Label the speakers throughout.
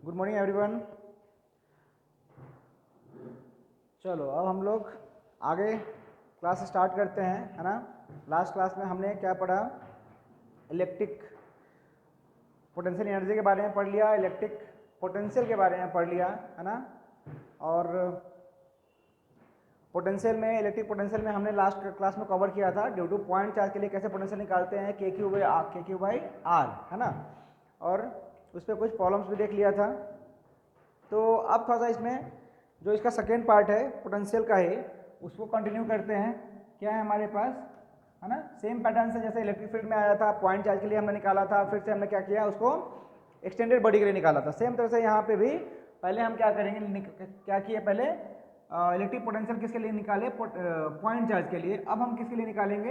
Speaker 1: Good morning everyone. चलो अब हम लोग आगे क्लास स्टार्ट करते हैं, है ना। लास्ट क्लास में हमने क्या पढ़ा? इलेक्ट्रिक पोटेंशियल एनर्जी के बारे में पढ़ लिया, इलेक्ट्रिक पोटेंशियल के बारे में पढ़ लिया, है ना। और पोटेंशियल में, इलेक्ट्रिक पोटेंशियल में हमने लास्ट क्लास में कवर किया था ड्यू टू पॉइंट चार्ज के लिए कैसे पोटेंशियल निकालते हैं, के क्यू बाई आर, है ना। और उस पर कुछ प्रॉब्लम्स भी देख लिया था। तो अब थोड़ा सा इसमें जो इसका सेकेंड पार्ट है पोटेंशियल का ही, उसको कंटिन्यू करते हैं। क्या है हमारे पास, है ना, सेम पैटर्न से जैसे इलेक्ट्रिक फील्ड में आया था, पॉइंट चार्ज के लिए हमने निकाला था, फिर से हमने क्या किया, उसको एक्सटेंडेड बॉडी के लिए निकाला था। सेम तरह से यहाँ पे भी पहले हम क्या करेंगे, क्या किए, पहले इलेक्ट्रिक पोटेंशियल किसके लिए निकाले, पॉइंट चार्ज के लिए। अब हम किसके लिए निकालेंगे,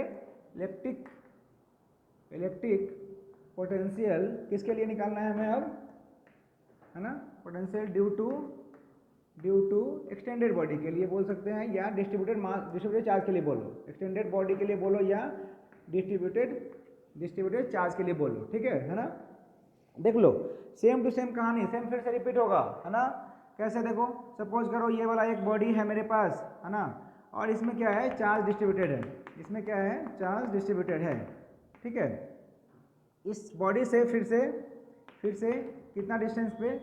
Speaker 1: इलेक्ट्रिक पोटेंशियल किसके लिए निकालना है हमें अब, है ना। Potential due to extended body के लिए बोल सकते हैं, या डिस्ट्रीब्यूटेड चार्ज के लिए बोलो, एक्सटेंडेड बॉडी के लिए बोलो या डिस्ट्रीब्यूटेड चार्ज के लिए बोलो, ठीक है ना। देख लो, सेम टू सेम कहानी सेम फिर से रिपीट होगा, है ना। कैसे, देखो, सपोज करो ये वाला एक बॉडी है मेरे पास, है ना, और इसमें क्या है, चार्ज डिस्ट्रीब्यूटेड है। इसमें क्या है, चार्ज डिस्ट्रीब्यूटेड है, ठीक है। इस बॉडी से फिर से कितना डिस्टेंस पे,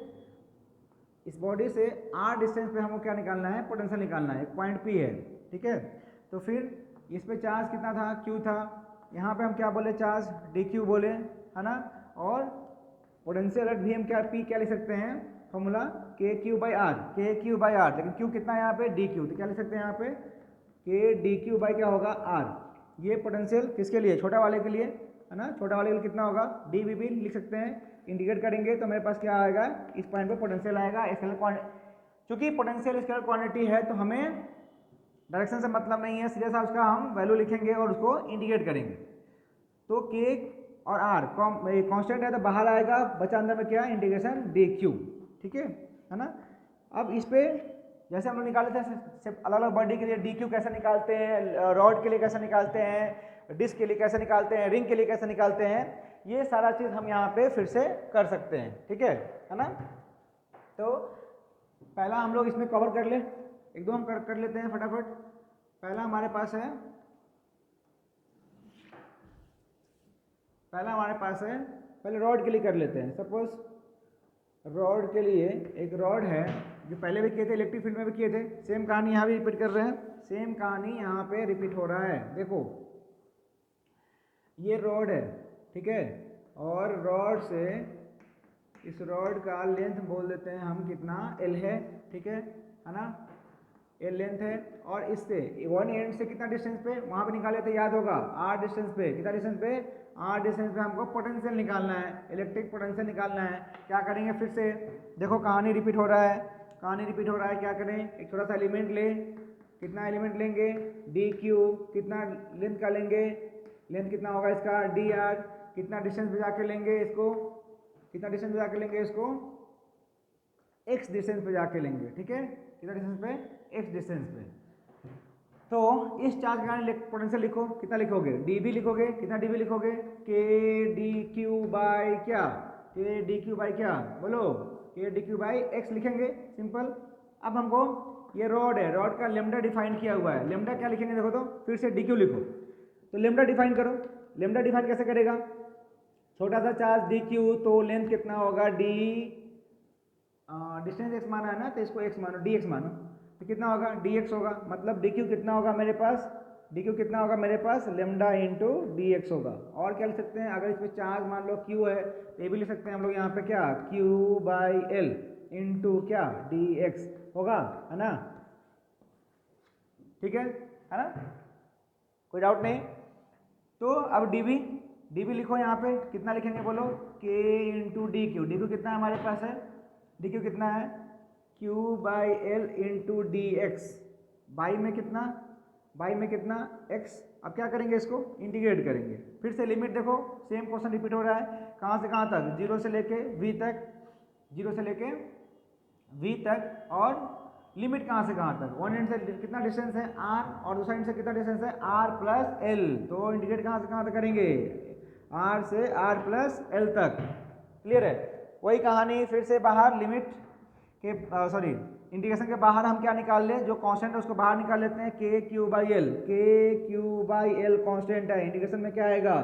Speaker 1: इस बॉडी से r डिस्टेंस पे हमको क्या निकालना है, पोटेंशियल निकालना है, एक पॉइंट P है, ठीक है। तो फिर इस पे चार्ज कितना था, Q था। यहाँ पे हम क्या बोले, चार्ज dq बोले, है ना। और पोटेंशियल भी हम क्या, P क्या लिख सकते हैं, फॉर्मूला KQ बाई आर, लेकिन Q कितना है यहाँ पे, dq, तो क्या लिख सकते हैं यहाँ पे, K dq बाई क्या होगा, r। ये पोटेंशियल किसके लिए, छोटा वाले के लिए, है ना। छोटा वाले के लिए कितना होगा, dv भी लिख सकते हैं। इंडिकेट करेंगे तो मेरे पास क्या आएगा, इस पॉइंट पे पोटेंशियल आएगा। स्केलर क्वांटिटी, चूंकि पोटेंशियल स्केलर क्वांटिटी है तो हमें डायरेक्शन से मतलब नहीं है, सीधा सा उसका हम वैल्यू लिखेंगे और उसको इंडिकेट करेंगे। तो के और आर कांस्टेंट है तो बाहर आएगा, बचा अंदर में क्या, इंटीग्रेशन dq, ठीक है ना। अब इस पे जैसे हम लोग निकाले थे अलग अलग बॉडी के लिए dq कैसे निकालते हैं, रॉड के लिए कैसे निकालते हैं, डिस्क के लिए कैसे निकालते हैं, रिंग के लिए कैसे निकालते हैं, ये सारा चीज हम यहाँ पे फिर से कर सकते हैं, ठीक है ना। तो पहला हम लोग इसमें कवर कर ले, एक दो हम कर लेते हैं फटाफट। पहला हमारे पास है, पहले रॉड के लिए कर लेते हैं। सपोज रॉड के लिए एक रॉड है, जो पहले भी किए थे, इलेक्ट्रिक फील्ड में भी किए थे, सेम कहानी यहाँ भी रिपीट कर रहे हैं, सेम कहानी यहाँ पे रिपीट हो रहा है। देखो ये रॉड है, ठीक है, और रॉड से इस रॉड का लेंथ बोल देते हैं हम कितना, L है, ठीक है ना, L लेंथ है। और इससे वन एंड से कितना डिस्टेंस पे, वहां पे निकाले थे, याद होगा, R डिस्टेंस पे, कितना डिस्टेंस पे, R डिस्टेंस पे हमको पोटेंशियल निकालना है, इलेक्ट्रिक पोटेंशियल निकालना है। क्या करेंगे, फिर से देखो कहानी रिपीट हो रहा है, क्या करें, एक छोटा सा एलिमेंट ले, कितना एलिमेंट लेंगे, dq, कितना लेंथ का लेंगे, लेंथ कितना होगा इसका, dr, कितना डिस्टेंस पे जाके लेंगे इसको, x डिस्टेंस पे जाके लेंगे, ठीक है, कितना डिस्टेंस पे, x डिस्टेंस पे। तो इस चार्ज का पोटेंशियल लिखो, कितना लिखोगे, dv लिखोगे, कितना dv लिखोगे, k dq बाई क्या, बोलो, k dq बाई x लिखेंगे, सिंपल। अब हमको ये रॉड है, रॉड का लेमडा डिफाइन किया हुआ है, लेमडा क्या लिखेंगे, देखो तो फिर से dq लिखो, तो लेमडा डिफाइन करो। लेमडा डिफाइन कैसे करेगा, छोटा सा चार्ज dq, तो लेंथ कितना होगा, डिस्टेंस x माना है ना, तो इसको x मानो, dx मानो, तो कितना होगा, dx होगा। मतलब dq कितना होगा मेरे पास, लेमडा इंटू dx होगा। और क्या लिख सकते हैं, अगर इस पर चार्ज मान लो q है तो ये भी लिख सकते हैं हम लोग यहाँ पे, क्या, q बाई एल इंटू क्या, dx होगा, है ना, ठीक है ना, कोई डाउट नहीं। तो अब dv लिखो, यहाँ पे कितना लिखेंगे, बोलो, k इंटू dq कितना हमारे पास है, dq कितना है, q by L into D X, by में कितना x। अब क्या करेंगे, इसको इंटीग्रेट करेंगे। फिर से लिमिट देखो, सेम क्वेश्चन रिपीट हो रहा है, कहाँ से कहाँ तक, जीरो से लेके v तक, और लिमिट कहाँ से कहाँ तक, वन एंड से कितना डिस्टेंस है, r, और दूसरा एंड से कितना डिस्टेंस है, r प्लस एल। तो इंटीग्रेट कहाँ से कहाँ तक करेंगे, r से r प्लस एल तक, क्लियर है। वही कहानी फिर से बाहर लिमिट के सॉरी इंटीग्रेशन के बाहर हम क्या निकाल लें, जो कांस्टेंट है उसको बाहर निकाल लेते हैं, के क्यू बाई एल, के क्यू बाई एल कांस्टेंट है, इंटीग्रेशन में क्या आएगा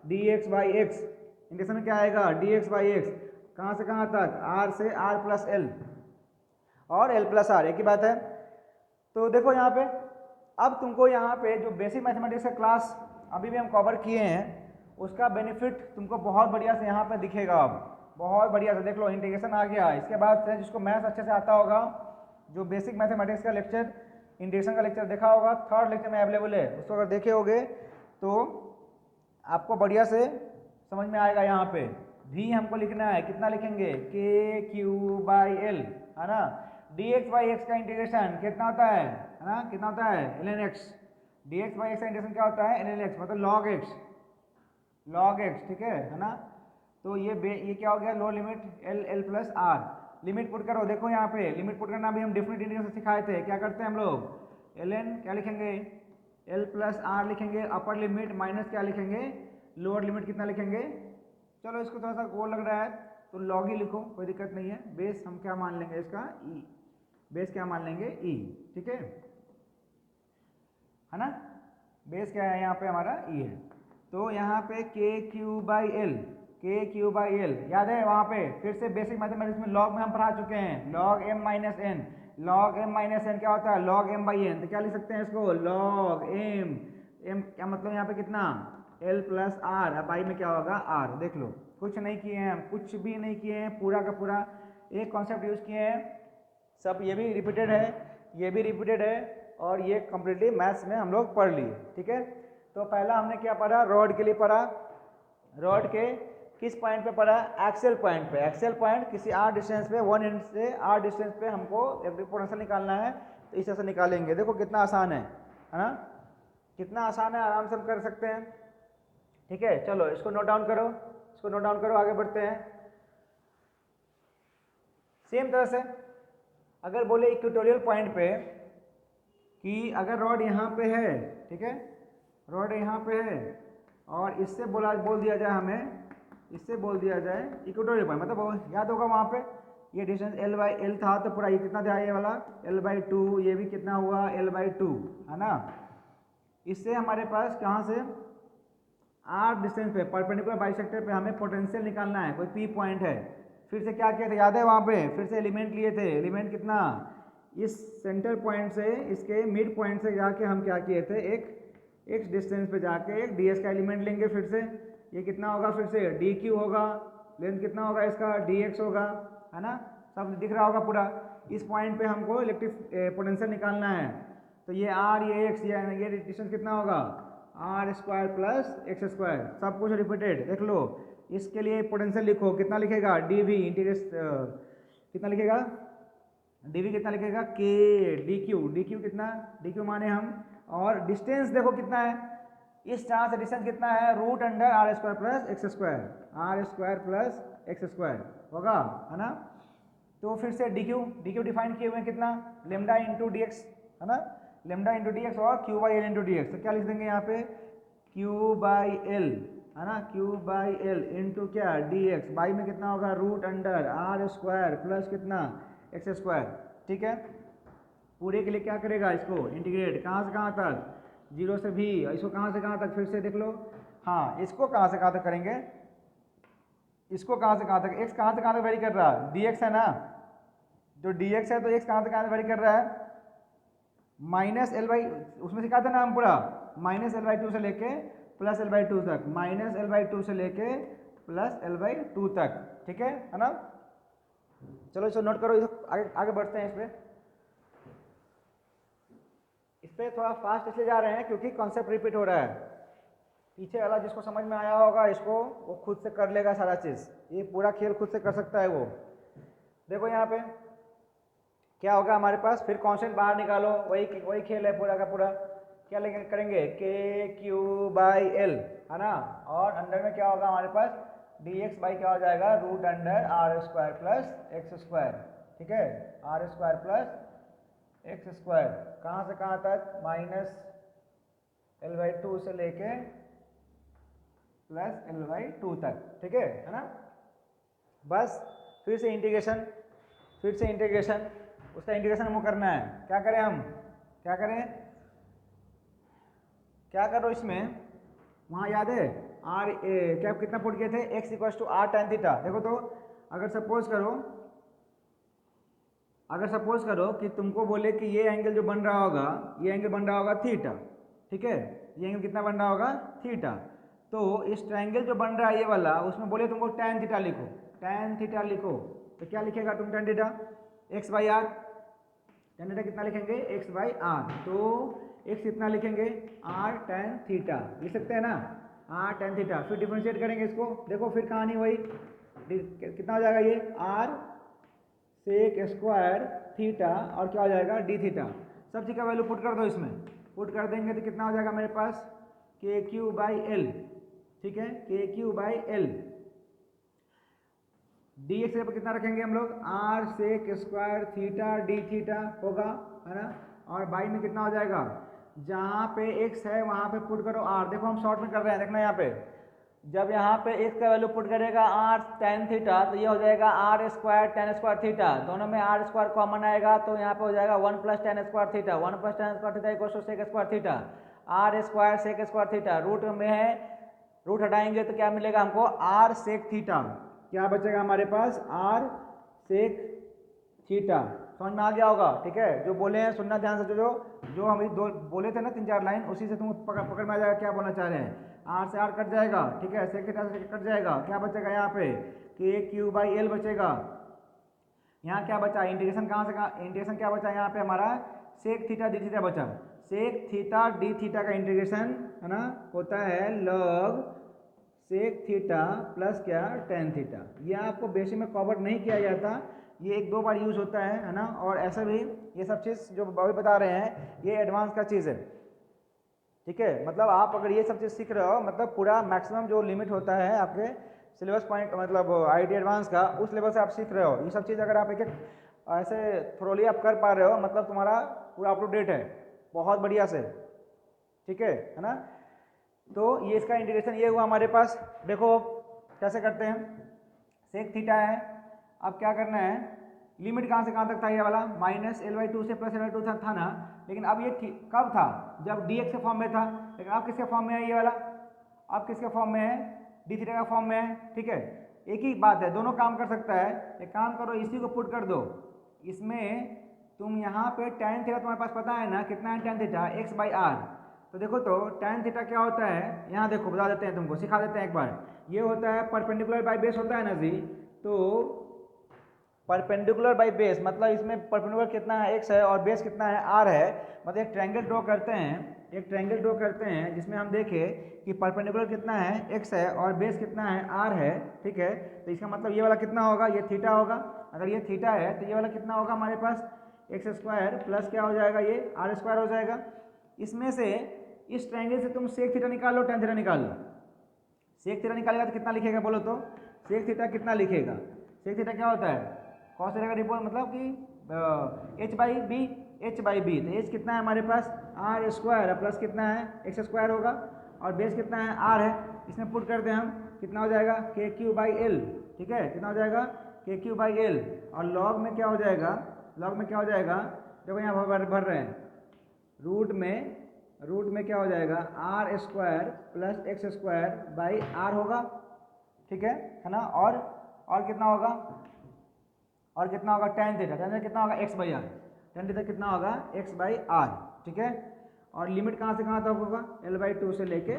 Speaker 1: D X by x, integration में क्या आएगा डी एक्स बाई एक्स, कहाँ से कहाँ तक, आर से आर प्लस एल और एल प्लस आर, एक ही बात है। तो देखो यहाँ पे अब तुमको यहाँ पे जो बेसिक मैथमेटिक्स का क्लास अभी भी हम कवर किए हैं उसका बेनिफिट तुमको बहुत बढ़िया से यहाँ पे दिखेगा, अब बहुत बढ़िया से देख लो इंटीग्रेशन आ गया। इसके बाद से जिसको मैथ्स अच्छे से आता होगा, जो बेसिक मैथमेटिक्स का लेक्चर इंटीग्रेशन का लेक्चर देखा होगा, थर्ड लेक्चर में अवेलेबल है, उसको अगर देखे होगे तो आपको बढ़िया से समझ में आएगा। यहाँ पे भी हमको लिखना है, कितना लिखेंगे के क्यू बाई एल, है ना, डी एक्स बाई एक्स का इंटीग्रेशन कितना होता है ना, कितना होता है L N X, D X by X का इंटीग्रेशन क्या होता है एल एन एक्स, मतलब लॉग एक्स, लॉग एक्स, ठीक है ना। तो ये क्या हो गया lower limit L L plus R, limit put करो, देखो यहाँ पे लिमिट पुट करना भी हम डिफरेंट इंटीग्रेशन सिखाए थे, क्या करते हैं हम लोग एल एन क्या लिखेंगे एल प्लस आर लिखेंगे, अपर लिमिट माइनस क्या लिखेंगे लोअर लिमिट कितना लिखेंगे, चलो इसको थोड़ा सा गोल लग रहा है तो लॉग ही लिखो, कोई दिक्कत नहीं है। बेस हम क्या मान लेंगे इसका ई, बेस क्या मान लेंगे ई, ठीक है ना, बेस क्या है यहाँ पे हमारा ई है। तो यहाँ पे के क्यू बाई एल, के क्यू बाई एल याद है, वहाँ पे फिर से बेसिक मैथमेटिक्स में लॉग में हम पढ़ा चुके हैं, log M minus N, log M minus N क्या होता है लॉग एम बाई एन, तो क्या लिख सकते हैं इसको लॉग एम, एम क्या मतलब यहाँ पे कितना एल प्लस आर, अब बाई में क्या होगा आर, देख लो कुछ नहीं किए हैं हम, कुछ भी नहीं किए हैं, पूरा का पूरा एक कॉन्सेप्ट यूज किए हैं, सब ये भी रिपीटेड है, ये भी रिपीटेड है, और ये कम्प्लीटली मैथ्स में हम लोग पढ़ लिए, ठीक है। तो पहला हमने क्या पढ़ा, रॉड के लिए पढ़ा, रॉड के किस पॉइंट पे पढ़ा, एक्सेल पॉइंट पे, एक्सेल पॉइंट किसी आर डिस्टेंस पे, वन एंड से आर डिस्टेंस पे हमको इलेक्ट्रिक पोटेंशियल निकालना है, तो इस तरह से निकालेंगे, देखो कितना आसान है ना, कितना आसान है, आराम से हम कर सकते हैं, ठीक है। चलो इसको नोट डाउन करो, इसको नोट डाउन करो, आगे बढ़ते हैं। सेम तरह से अगर बोले इक्वेटोरियल पॉइंट पे कि अगर रॉड यहाँ पे है, ठीक है, रॉड यहाँ पे है और इससे बोल दिया जाए हमें, इससे बोल दिया जाए इक्वेटोरियल पॉइंट, मतलब याद होगा वहाँ पे ये डिस्टेंस एल बाई एल था, तो पूरा ये कितना था ये वाला एल बाई टू, ये भी कितना हुआ एल बाई टू, है ना। इससे हमारे पास कहाँ से आर डिस्टेंस पे परपेंडिकुलर बाइसेक्टर पे हमें पोटेंशियल निकालना है, कोई पी पॉइंट है, फिर से क्या किया था याद है, वहाँ पे फिर से एलिमेंट लिए थे, एलिमेंट कितना इस सेंटर पॉइंट से इसके मिड पॉइंट से जाके हम क्या किए थे, एक एक्स डिस्टेंस पे जाके एक डी एस का एलिमेंट लेंगे, फिर से ये कितना होगा, फिर से डी क्यू होगा, लेंथ कितना होगा इसका डी एक्स होगा, है ना, सब दिख रहा होगा पूरा। इस पॉइंट पे हमको इलेक्ट्रिक पोटेंशियल निकालना है, तो ये आर ये एक्स ये डिस्टेंस कितना होगा R square plus x square, सब कुछ रिपीटेड, देख लो। इसके लिए पोटेंशियल लिखो, कितना लिखेगा डी वी इंटीग्रेस कितना लिखेगा डी वी कितना लिखेगा के डी क्यू कितना, डी क्यू माने हम, और डिस्टेंस देखो कितना है, इस चार से डिस्टेंस कितना है root under are square plus x square, R square plus x square होगा, है ना। तो फिर से डी क्यू डिफाइन किए हुए हैं कितना लेमडा इंटू डी एक्स, है ना, लेमडा इंटू डी एक्स और Q by L into D x, तो क्या लिख देंगे यहाँ पे क्यू बाई एल, है ना, क्यू बाई एल इंटू क्या डी एक्स, बाई में कितना होगा root under are square plus कितना एक्स स्क्वायर, ठीक है। पूरे के लिए क्या करेगा इसको इंटीग्रेट, कहाँ से कहाँ तक जीरो से भी, इसको कहाँ से कहाँ तक फिर से देख लो, हाँ इसको कहाँ से कहाँ तक करेंगे, इसको कहाँ से कहाँ तक, एक्स कहाँ से कहाँ तक वेरी कर रहा है डी एक्स है ना, जो डी एक्स है तो एक्स कहाँ से कहाँ तक वेरी कर रहा है माइनस एल बाई, उसमें सिखा था ना हम पूरा, माइनस एल बाई टू से लेके प्लस एल बाई टू तक, माइनस एल बाई टू से लेके प्लस एल बाई टू तक, ठीक है ना। चलो इसको नोट करो, इसको आगे आगे बढ़ते हैं। इस पे थोड़ा फास्ट इसलिए जा रहे हैं क्योंकि कॉन्सेप्ट रिपीट हो रहा है, पीछे वाला जिसको समझ में आया होगा इसको वो खुद से कर लेगा सारा चीज़, ये पूरा खेल खुद से कर सकता है वो। देखो यहाँ पे क्या होगा हमारे पास, फिर कांस्टेंट बाहर निकालो, वही खेल है पूरा का पूरा, क्या लेंगे करेंगे के क्यू बाई एल, है ना, और अंडर में क्या होगा हमारे पास डी एक्स बाई क्या हो जाएगा root under are square plus x square, ठीक है, r square plus x square, कहाँ से कहाँ तक माइनस एल बाई टू से लेके प्लस एल बाई टू तक, ठीक है ना। बस फिर से इंटीग्रेशन, उसका इंटीग्रेशन हमको करना है। क्या करें हम, क्या करो इसमें, वहाँ याद है आर क्या कितना पुट किए थे, x equal to r tan theta. देखो तो अगर सपोज करो कि तुमको बोले कि ये एंगल जो बन रहा होगा, ये एंगल बन रहा होगा थीटा, ठीक है, ये एंगल कितना बन रहा होगा, थीटा। तो इस ट्रायंगल जो बन रहा है ये वाला, उसमें बोले तुमको tan थीटा लिखो, तो क्या लिखेगा तुम tan theta, x by r, tan theta कितना लिखेंगे, एक्स बाई आर। तो एक्स कितना लिखेंगे, आर tan थीटा लिख सकते हैं ना, आर tan थीटा। फिर डिफरेंशिएट करेंगे इसको, देखो फिर कहानी वही, कितना हो जाएगा ये, आर सेक स्क्वायर थीटा और क्या हो जाएगा, डी थीटा। सब चीज़ का वैल्यू पुट कर दो इसमें, पुट कर देंगे तो कितना हो जाएगा मेरे पास, के क्यू बाई एल, ठीक है, k q by l. D x पर कितना रखेंगे हम लोग, r sec square theta d theta होगा, है ना। और बाई में कितना हो जाएगा, जहाँ पे एक्स है वहाँ पे पुट करो आर। देखो हम शॉर्ट में कर रहे हैं, देखना यहाँ पे, जब यहाँ पे एक्स का वैल्यू पुट करेगा आर टेन थीटा, तो ये हो जाएगा r square tan square theta, दोनों में आर स्क्वायर कॉमन आएगा, तो यहाँ पे हो जाएगा one plus tan square theta, one plus tan square theta equal to sec square theta, r square sec square theta. Root में है, रूट हटाएंगे तो क्या मिलेगा हमको, आर सेक थीटा। क्या बचेगा हमारे पास, आर सेक थीटा। समझ में आ गया होगा, ठीक है। जो बोले हैं सुनना ध्यान से, जो हम दो बोले थे ना 3-4 लाइन, उसी से तुम पकड़ में आ जाएगा क्या बोलना चाह रहे हैं। आर से आर कट जाएगा, ठीक है, सेक थीटा से कट जाएगा, क्या बचेगा यहाँ पे, के क्यू बाई एल बचेगा। यहाँ क्या बचा, इंटीग्रेशन कहाँ से कहाँ, इंटीग्रेशन क्या बचा यहाँ पे हमारा, सेक थीटा डी थीटा बचा। सेक थीटा डी थीटा का इंटीग्रेशन है ना होता है लॉग सेक थीटा प्लस क्या, टेन थीटा। ये आपको बेसिक में कवर नहीं किया जाता, ये 1-2 बार यूज होता है ना। और ऐसे भी ये सब चीज़ जो अभी बता रहे हैं ये एडवांस का चीज़ है, ठीक है। मतलब आप अगर ये सब चीज़ सीख रहे हो, मतलब पूरा मैक्सिमम जो लिमिट होता है आपके सिलेबस पॉइंट, मतलब आईटी एडवांस का, उस लेवल से आप सीख रहे हो। ये सब चीज़ अगर आप एक ऐसे थ्रोली आप कर पा रहे हो, मतलब तुम्हारा पूरा अप टू डेट है, बहुत बढ़िया से, ठीक है ना। तो ये इसका इंटीग्रेशन ये हुआ हमारे पास। देखो कैसे करते हैं, सेक थीटा है, अब क्या करना है, लिमिट कहाँ से कहाँ तक था ये वाला, -l/2 से +l/2 था ना। लेकिन अब ये कब था, जब dx के फॉर्म में था। लेकिन अब किसके फॉर्म में है ये वाला, अब किसके फॉर्म में है, डी थीटा का फॉर्म में है, ठीक है। एक ही बात है, दोनों काम कर सकता है। एक काम करो, इसी को पुट कर दो इसमें, तुम यहाँ पे tan थीटा तुम्हारे पास पता है ना, कितना है tan theta, x by r. तो देखो तो tan थीटा क्या होता है, यहाँ देखो बता देते हैं तुमको, सिखा देते हैं एक बार। ये होता है परपेंडिकुलर बाई बेस होता है ना जी। तो परपेंडिकुलर बाई बेस मतलब इसमें परपेंडिकुलर कितना है, एक्स है, और बेस कितना है, आर है। मतलब एक ट्रायंगल ड्रॉ करते हैं, जिसमें हम देखें कि परपेंडिकुलर कितना है, एक्स है, और बेस कितना है, आर है, ठीक है। तो इसका मतलब ये वाला कितना होगा, ये थीटा होगा। अगर ये थीटा है तो ये वाला कितना होगा हमारे पास, एक्स स्क्वायर प्लस क्या हो जाएगा, ये आर स्क्वायर हो जाएगा। इसमें से इस ट्रायंगल से तुम सेक थीटा निकाल लो, tan थीटा निकाल लो। सेक थीटा निकालेगा तो कितना लिखेगा बोलो तो, सेक थीटा कितना लिखेगा, सेक थीटा क्या होता है, कॉस थीटा का रिपोर्ट, मतलब कि एच बाई बी। तो एच कितना है हमारे पास, आर स्क्वायर प्लस कितना है, एक्स स्क्वायर होगा, और बेस कितना है, आर है। इसमें पुट करते हैं हम, कितना हो जाएगा, के क्यू बाई एल, ठीक है, कितना हो जाएगा, के क्यू बाई एल। और लॉग में क्या हो जाएगा, देखो यहाँ भर रहे हैं, रूट में क्या हो जाएगा, r square plus x square by r होगा, ठीक है ना। और कितना होगा, tan थीटा कितना होगा, x by r, tan theta कितना होगा, एक्स बाई आर, ठीक है। और लिमिट कहाँ से कहाँ तक होगा, l/2 से लेके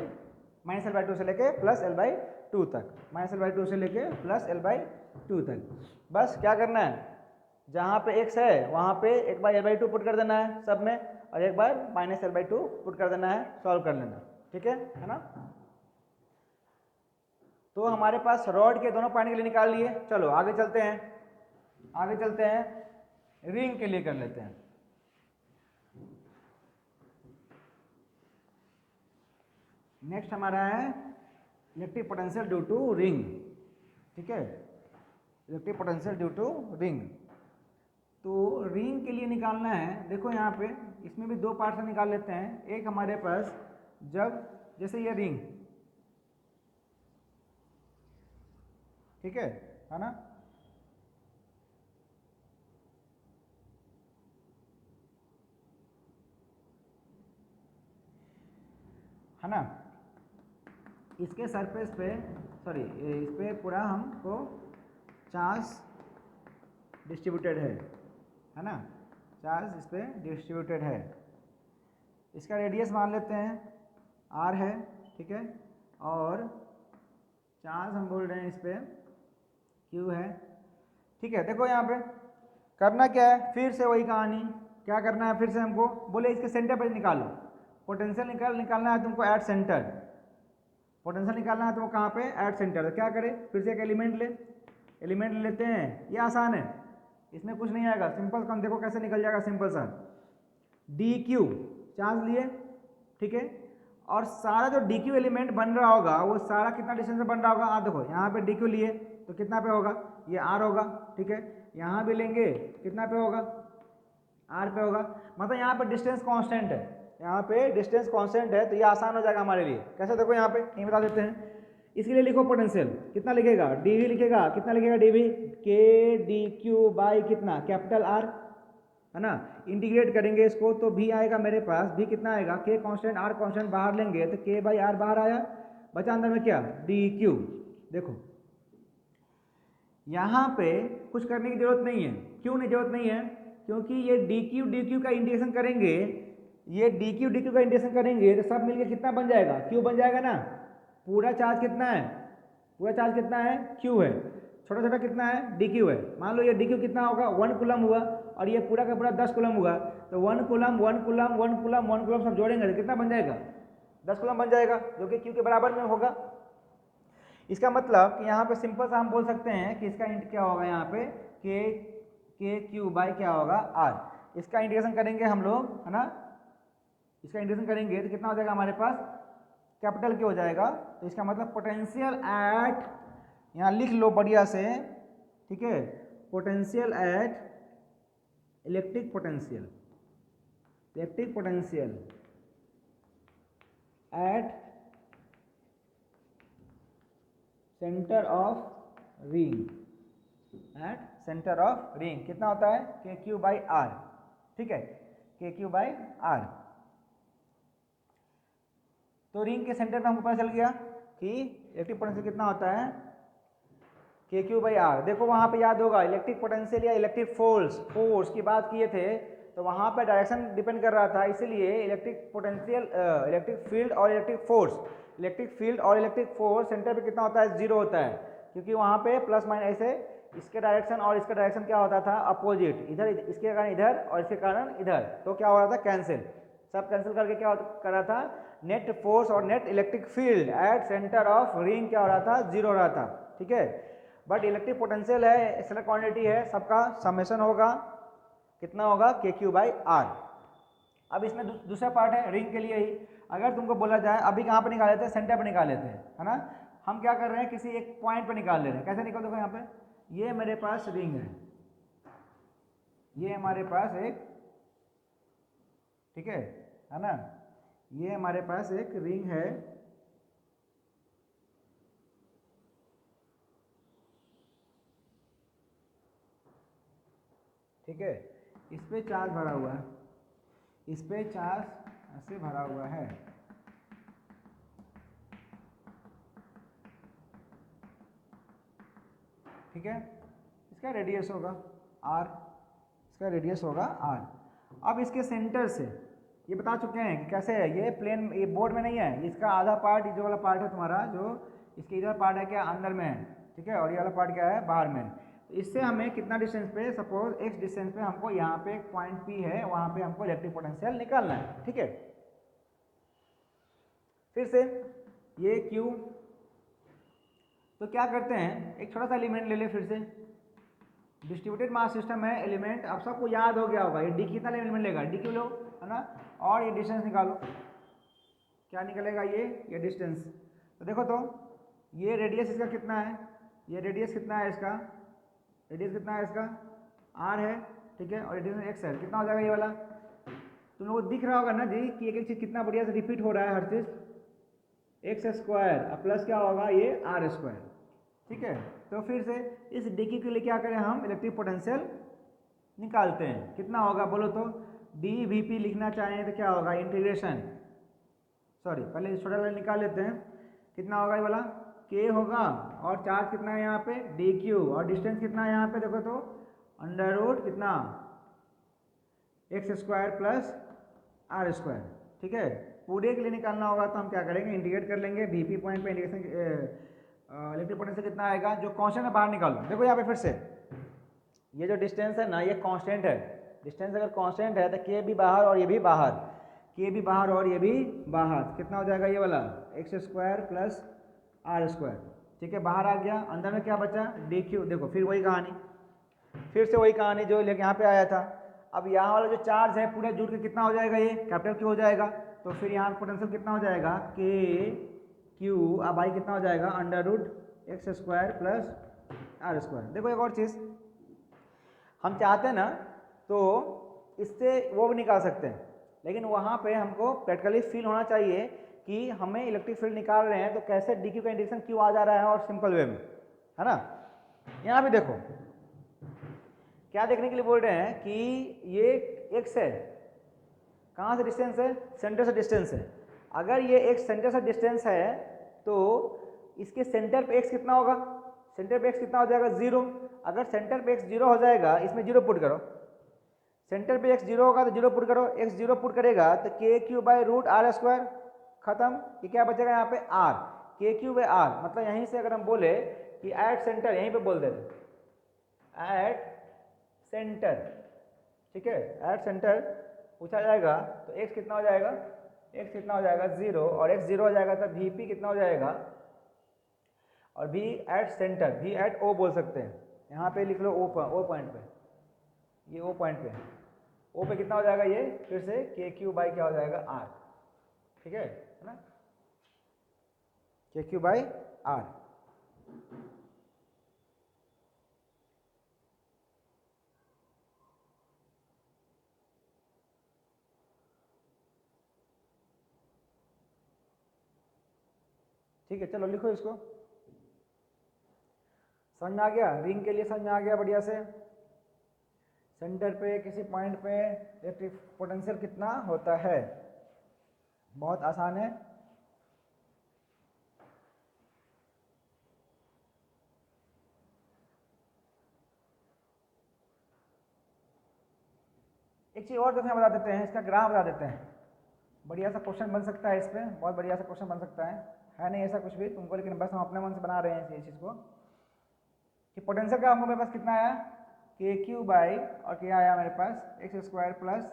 Speaker 1: -l/2 से लेके प्लस l/2 तक, -l/2 से लेके प्लस l/2 तक। बस क्या करना है, जहाँ पे x है वहाँ पे एक बार l/2 पुट कर देना है सब में, और एक बार -l/2 पुट कर देना है, सॉल्व कर लेना, ठीक है ना। तो हमारे पास रॉड के दोनों पॉइंट के लिए निकाल लिए। चलो आगे चलते हैं, रिंग के लिए कर लेते हैं। नेक्स्ट हमारा है electric potential due to ring, ठीक है, electric potential due to ring. तो रिंग के लिए निकालना है, देखो यहाँ पे इसमें भी 2 पार्ट से निकाल लेते हैं। एक हमारे पास जब जैसे ये रिंग, ठीक है ना, है ना। इसके सरफेस पे इस पे पूरा हमको चार्ज डिस्ट्रीब्यूटेड है ना, चार्ज इस पे डिस्ट्रीब्यूटेड है। इसका रेडियस मान लेते हैं r है, ठीक है, और चार्ज हम बोल रहे हैं इस पे q है, ठीक है। देखो यहाँ पे करना क्या है, फिर से वही कहानी, क्या करना है, फिर से हमको बोले इसके सेंटर पर निकालो, पोटेंशियल निकालना है तुमको एट सेंटर, पोटेंशियल निकालना है तुमको कहाँ पे, एट सेंटर। तो क्या करें, फिर से एक एलिमेंट ले लेते हैं, ये आसान है, इसमें कुछ नहीं आएगा, सिंपल काम देखो कैसे निकल जाएगा, सिंपल सा डी क्यू चार्ज लिए, ठीक है, और सारा जो डी क्यू एलिमेंट बन रहा होगा वो सारा कितना डिस्टेंस में बन रहा होगा, देखो यहाँ पे डी क्यू लिए तो कितना पे होगा, ये आर होगा, ठीक है, यहाँ भी लेंगे कितना पे होगा, आर पे होगा, मतलब यहाँ पे डिस्टेंस कांस्टेंट है, यहाँ पे डिस्टेंस कांस्टेंट है, तो ये आसान हो जाएगा हमारे लिए। कैसे, देखो यहाँ पे यही बता देते हैं। इसके लिए लिखो पोटेंशियल कितना लिखेगा, डीवी लिखेगा, कितना लिखेगा डीवी, के डी क्यू बाई कितना, कैपिटल आर, है ना। इंटीग्रेट करेंगे इसको तो भी आएगा मेरे पास, भी कितना आएगा, के कांस्टेंट आर कांस्टेंट बाहर लेंगे तो के बाई आर बाहर आया, बचा अंदर में क्या, डी क्यू। देखो यहाँ पे कुछ करने की जरूरत नहीं है, क्यों नहीं जरूरत नहीं है, क्योंकि ये डी क्यू का इंटीग्रेशन करेंगे, ये डी क्यू का इंटीग्रेशन करेंगे तो सब मिलके कितना बन जाएगा, क्यू बन जाएगा ना। पूरा चार्ज कितना है, पूरा चार्ज कितना है, क्यू है, छोटा छोटा कितना है, डी क्यू है। मान लो ये डी क्यू कितना होगा, 1 कूलम हुआ, और ये पूरा का पूरा 10 कूलम हुआ, तो 1 कूलम 1 कूलम 1 कूलम 1 कूलम सब जोड़ेंगे तो कितना बन जाएगा, 10 कूलम बन जाएगा, जो कि क्यू के बराबर में होगा। इसका मतलब कि यहाँ पे सिंपल सा हम बोल सकते हैं कि इसका क्या होगा, यहाँ पे के क्यू बाई क्या होगा, आर। इसका इंटीग्रेशन करेंगे हम लोग, है ना, इसका इंटीग्रेशन करेंगे तो कितना हो जाएगा हमारे पास, कैपिटल क्यू हो जाएगा। तो इसका मतलब पोटेंशियल एट, यहाँ लिख लो बढ़िया से, ठीक है, potential at electric potential at centre of ring, कितना होता है, के क्यू बाई आर, ठीक है, के क्यू बाई आर। तो रिंग के सेंटर में हमको पता चल गया कि इलेक्ट्रिक पोटेंशियल कितना होता है, के क्यू बाई आर। देखो वहाँ पे याद होगा इलेक्ट्रिक पोटेंशियल या इलेक्ट्रिक फोर्स की बात किए थे, तो वहाँ पे डायरेक्शन डिपेंड कर रहा था, इसलिए इलेक्ट्रिक पोटेंशियल, इलेक्ट्रिक फील्ड और इलेक्ट्रिक फोर्स सेंटर पे कितना होता है, 0 होता है, क्योंकि वहाँ पे प्लस माइनस ऐसे इसके डायरेक्शन और इसका डायरेक्शन क्या होता था, अपोजिट, इधर इसके कारण इधर और इसके कारण इधर, तो क्या हो रहा था, कैंसिल, सब कैंसिल करके क्या कर रहा था, नेट फोर्स और net electric field at centre of ring क्या हो रहा था, 0 हो रहा था, ठीक है। बट इलेक्ट्रिक पोटेंशियल है, स्केलर क्वांटिटी है, सबका समेशन होगा, कितना होगा, के क्यू बाई आर। अब इसमें दूसरा पार्ट है रिंग के लिए ही, अगर तुमको बोला जाए अभी कहाँ पे निकाल लेते हैं, सेंटर पे निकाल लेते हैं, है ना। हम क्या कर रहे हैं, किसी एक पॉइंट पे निकाल ले रहे हैं, कैसे निकाल, देखो यहाँ पे ये मेरे पास रिंग है, ये हमारे पास एक, ठीक है ना, ये हमारे पास एक रिंग है, ठीक है, इस पे चार्ज भरा हुआ है, इस पे चार्ज ऐसे भरा हुआ है, ठीक है, इसका रेडियस होगा r, इसका रेडियस होगा r। अब इसके सेंटर से ये बता चुके हैं कि कैसे है, ये प्लेन, ये बोर्ड में नहीं है, इसका आधा पार्ट, ये जो वाला पार्ट है तुम्हारा, जो इसके इधर पार्ट है क्या, अंदर में है, ठीक है, और ये वाला पार्ट क्या है, बाहर में। तो इससे हमें कितना डिस्टेंस पे, सपोज x डिस्टेंस पे हमको यहाँ पे एक पॉइंट P है, वहाँ पे हमको इलेक्ट्रिक पोटेंशियल निकालना है, ठीक है। फिर से ये Q, तो क्या करते हैं, एक छोटा सा एलिमेंट ले ले, फिर से डिस्ट्रीब्यूटेड मास सिस्टम है, एलिमेंट, अब सबको याद हो गया होगा, ये D कितना एलिमेंट लेगा, D क्यू लो, है ना, और ये डिस्टेंस निकालो, क्या निकलेगा, ये डिस्टेंस। तो देखो तो ये रेडियस इसका कितना है, ये रेडियस कितना है इसका, रेडियस कितना है इसका, r है, ठीक है, और रेडियस x है, कितना हो जाएगा ये वाला, तुम लोगों को दिख रहा होगा ना जी कि एक एक चीज़ कितना बढ़िया से रिपीट हो रहा है, हर चीज़ एक्स स्क्वायर प्लस क्या होगा, ये आर स्क्वायर, ठीक है। तो फिर से इस डी के लिए क्या करें, हम इलेक्ट्रिक पोटेंशियल निकालते हैं, कितना होगा बोलो तो, डी वी पी लिखना चाहें तो क्या होगा, इंटीग्रेशन सॉरी पहले छोटा वाला निकाल लेते हैं, कितना होगा ये वाला k होगा, और चार्ज कितना है यहाँ पे dq, और डिस्टेंस कितना है यहाँ पे देखो तो अंडर रूट कितना x square plus are square. ठीक है, पूरे के लिए निकालना होगा तो हम क्या करेंगे, इंटीग्रेट कर लेंगे, VP पॉइंट पे इंटीग्रेशन इलेक्ट्रिक पोटेंशियल कितना आएगा, जो कांस्टेंट है बाहर निकालो। देखो यहाँ पे फिर से ये जो डिस्टेंस है ना ये कांस्टेंट है, डिस्टेंस अगर कांस्टेंट है तो k भी बाहर और ये भी बाहर, k भी बाहर और ये भी बाहर, कितना हो जाएगा ये वाला x square plus are square. ठीक है, बाहर आ गया, अंदर में क्या बचा dq। देखो फिर वही कहानी, फिर से वही कहानी जो लेके यहाँ पे आया था। अब यहाँ वाला जो चार्ज है पूरा जुड़ के कितना हो जाएगा, ये कैपिटल Q हो जाएगा, तो फिर यहाँ पोटेंशियल कितना हो जाएगा k q, अब आई कितना हो जाएगा under root x square plus are square. देखो एक और चीज़ हम चाहते हैं ना तो इससे वो भी निकाल सकते हैं, लेकिन वहाँ पे हमको प्रैक्टिकली फील होना चाहिए कि हमें इलेक्ट्रिक फील्ड निकाल रहे हैं तो कैसे डी का इंडिकेशन क्यों आ जा रहा है, और सिंपल वे में, है ना। यहाँ भी देखो क्या देखने के लिए बोल रहे हैं कि ये x है, कहाँ से डिस्टेंस है, सेंटर से डिस्टेंस है। अगर ये x सेंटर से डिस्टेंस है तो इसके सेंटर पे x कितना होगा, सेंटर पे x कितना हो जाएगा 0। अगर सेंटर पे x 0 हो जाएगा, इसमें 0 पुट करो, सेंटर पे x 0 होगा तो 0 पुट करो, x 0 पुट करेगा तो k q by root r square, खत्म। ये क्या बचेगा यहाँ पे r, के क्यू बाई आर, मतलब यहीं से अगर हम बोले कि एट सेंटर, यहीं पे बोल देते एट सेंटर। ठीक है, एट सेंटर पूछा जाएगा तो x कितना हो जाएगा, x कितना हो जाएगा 0, और x 0 हो जाएगा तो VP कितना हो जाएगा, और V at center, V at O बोल सकते हैं, यहाँ पे लिख लो O पॉइंट पे, ये O पॉइंट पे, O पे कितना हो जाएगा ये फिर से के क्यू बाई क्या हो जाएगा R। ठीक है ना, के क्यू बाई R। ठीक है, चलो लिखो इसको, समझ में आ गया, रिंग के लिए समझ में आ गया बढ़िया से। सेंटर पे किसी पॉइंट पे इलेक्ट्रिक पोटेंशियल कितना होता है, बहुत आसान है। एक चीज़ और देखो बता देते हैं, इसका ग्राफ बता देते हैं, बढ़िया सा क्वेश्चन बन सकता है इस पर, बहुत बढ़िया सा क्वेश्चन बन सकता है नहीं ऐसा कुछ भी तुमको, लेकिन बस हम अपने मन से बना रहे हैं इस चीज़ को कि पोटेंशियल का हमको मेरे पास कितना आया के क्यू बाई, और क्या आया हमारे पास X square plus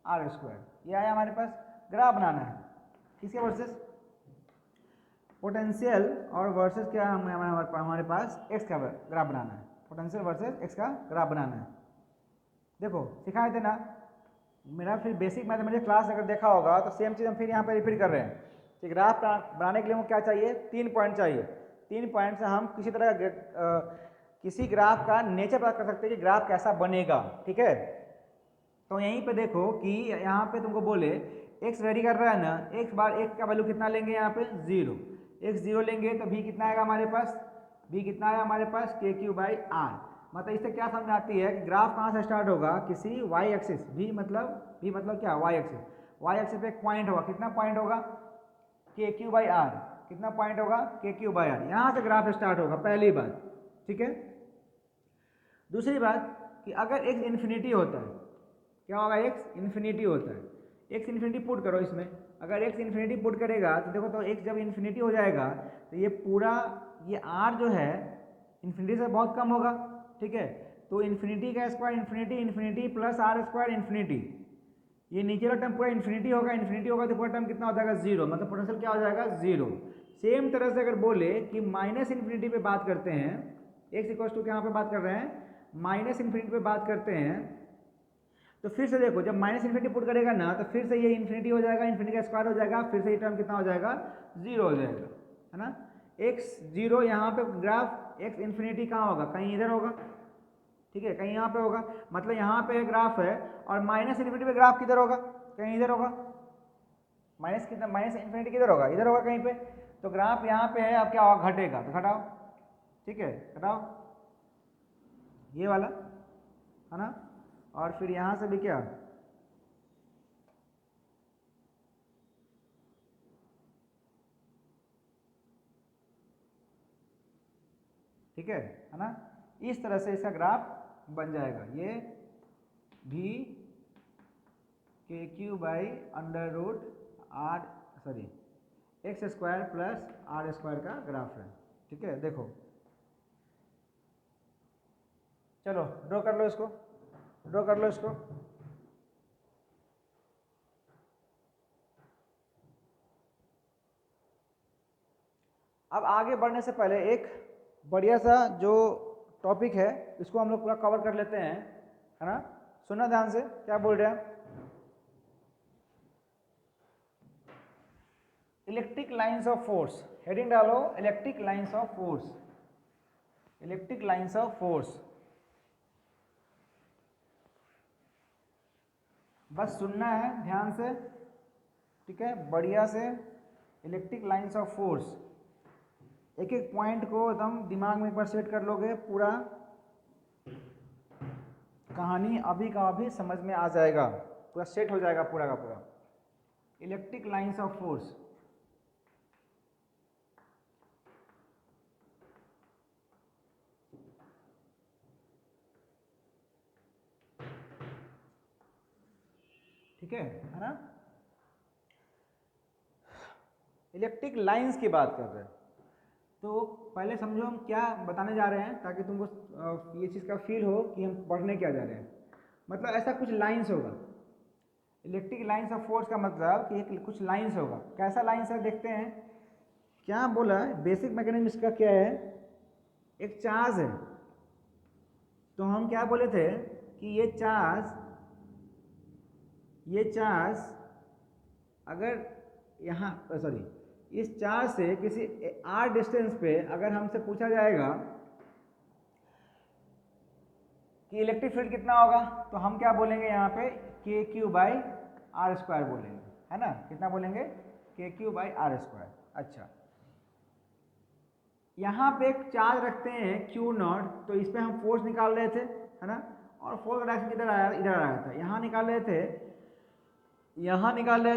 Speaker 1: are square, ये आया हमारे पास। ग्राफ बनाना है किसके वर्सेस, पोटेंशियल और वर्सेस क्या हमारे पास एक्स का ग्राफ बनाना है, पोटेंशियल वर्सेस एक्स का ग्राफ बनाना है। देखो सिखाए थे ना, मेरा फिर बेसिक मैथमेटिक्स क्लास अगर देखा होगा तो सेम चीज़ हम फिर यहाँ पे रिपीट कर रहे हैं कि ग्राफ बनाने के लिए हमको क्या चाहिए, 3 पॉइंट चाहिए। 3 पॉइंट से हम किसी तरह किसी ग्राफ का नेचर पता कर सकते हैं कि ग्राफ कैसा बनेगा। ठीक है, तो यहीं पे देखो कि यहाँ पे तुमको बोले x वेरी कर रहा है ना, x बार x का वैल्यू कितना लेंगे यहाँ पे 0, x 0 लेंगे तो v कितना आएगा हमारे पास, v कितना आएगा हमारे पास के क्यू बाई आर। मतलब इससे क्या समझ आती है कि ग्राफ कहाँ से स्टार्ट होगा, किसी y एक्सिस, v मतलब क्या y एक्सिस पे एक पॉइंट होगा, कितना पॉइंट होगा के क्यू बाई आर, कितना पॉइंट होगा के क्यू बाई आर, यहाँ से ग्राफ स्टार्ट होगा, पहली बात। ठीक है, दूसरी बात कि अगर x इन्फिनिटी होता है, क्या होगा x इन्फिनिटी होता है, x इन्फिनिटी पुट करो इसमें, अगर x इन्फिनिटी पुट करेगा तो देखो तो x जब इन्फिनिटी हो जाएगा तो ये पूरा ये r जो है इन्फिनिटी से बहुत कम होगा। ठीक है, तो इन्फिनिटी का square infinity, infinity plus are square infinity, ये नीचे वाला टर्म पूरा इन्फिनिटी होगा, इन्फिनिटी होगा तो पूरा टर्म कितना हो जाएगा 0, मतलब पोटेंशियल क्या हो जाएगा 0। सेम तरह से अगर बोले कि माइनस इन्फिनिटी पे बात करते हैं, x इक्वल टू यहाँ पे बात कर रहे हैं माइनस इन्फिनिटी पे बात करते हैं, तो फिर से देखो जब माइनस इन्फिनिटी पुट करेगा ना तो फिर से ये इन्फिनिटी हो जाएगा, इन्फिनिटी का स्क्वायर हो जाएगा, फिर से ये टर्म कितना हो जाएगा 0 हो जाएगा, है ना। x 0 यहाँ पे ग्राफ x इन्फिनिटी कहाँ होगा, कहीं इधर होगा। ठीक है, कहीं यहाँ पे होगा, मतलब यहाँ पे ग्राफ है और माइनस इन्फिनिटी पे ग्राफ किधर होगा, कहीं इधर होगा। माइनस इन्फिनिटी किधर होगा, इधर होगा कहीं पे, तो ग्राफ यहाँ पे है, अब क्या होगा घटेगा, तो घटाओ। ठीक है, घटाओ ये वाला, है ना, और फिर यहाँ से भी क्या ठीक है ना। इस तरह से इसका ग्राफ बन जाएगा, ये भी k q by under root r sorry x square plus are square का ग्राफ है। ठीक है, देखो चलो ड्रॉ कर लो इसको, ड्रॉ कर लो इसको। अब आगे बढ़ने से पहले एक बढ़िया सा जो टॉपिक है इसको हम लोग पूरा कवर कर लेते हैं, है ना। सुनना ध्यान से, क्या बोल रहे हैं। Electric lines of force, heading डालो electric lines of force, electric lines of force. बस सुनना है ध्यान से, ठीक है, बढ़िया से। इलेक्ट्रिक लाइंस ऑफ फोर्स, एक एक पॉइंट को एकदम दिमाग में एक बार सेट कर लोगे, पूरा कहानी अभी का अभी समझ में आ जाएगा, पूरा सेट हो जाएगा पूरा का पूरा। इलेक्ट्रिक लाइंस ऑफ फोर्स, ठीक है ना। इलेक्ट्रिक लाइंस की बात कर रहे हैं, तो पहले समझो हम क्या बताने जा रहे हैं, ताकि तुमको ये चीज़ का फील हो कि हम पढ़ने क्या जा रहे हैं। मतलब ऐसा कुछ लाइंस होगा, इलेक्ट्रिक लाइंस ऑफ फोर्स का मतलब कि एक कुछ लाइंस होगा। कैसा लाइंस है देखते हैं, क्या बोला है, बेसिक मैकेनिज्म इसका क्या है। एक चार्ज है, तो हम क्या बोले थे कि ये चार्ज अगर यहाँ सॉरी इस चार्ज से किसी r डिस्टेंस पे अगर हमसे पूछा जाएगा कि इलेक्ट्रिक फील्ड कितना होगा, तो हम क्या बोलेंगे यहाँ पे के क्यू बाई आर स्क्वायर बोलेंगे, है ना। कितना बोलेंगे, के क्यू बाई आर स्क्वायर। अच्छा, यहाँ पे एक चार्ज रखते हैं क्यू नॉट, तो इस पर हम फोर्स निकाल रहे थे, है ना। और फोर्स का डायरेक्शन किधर आया, इधर आ रहा था। यहाँ निकाल रहे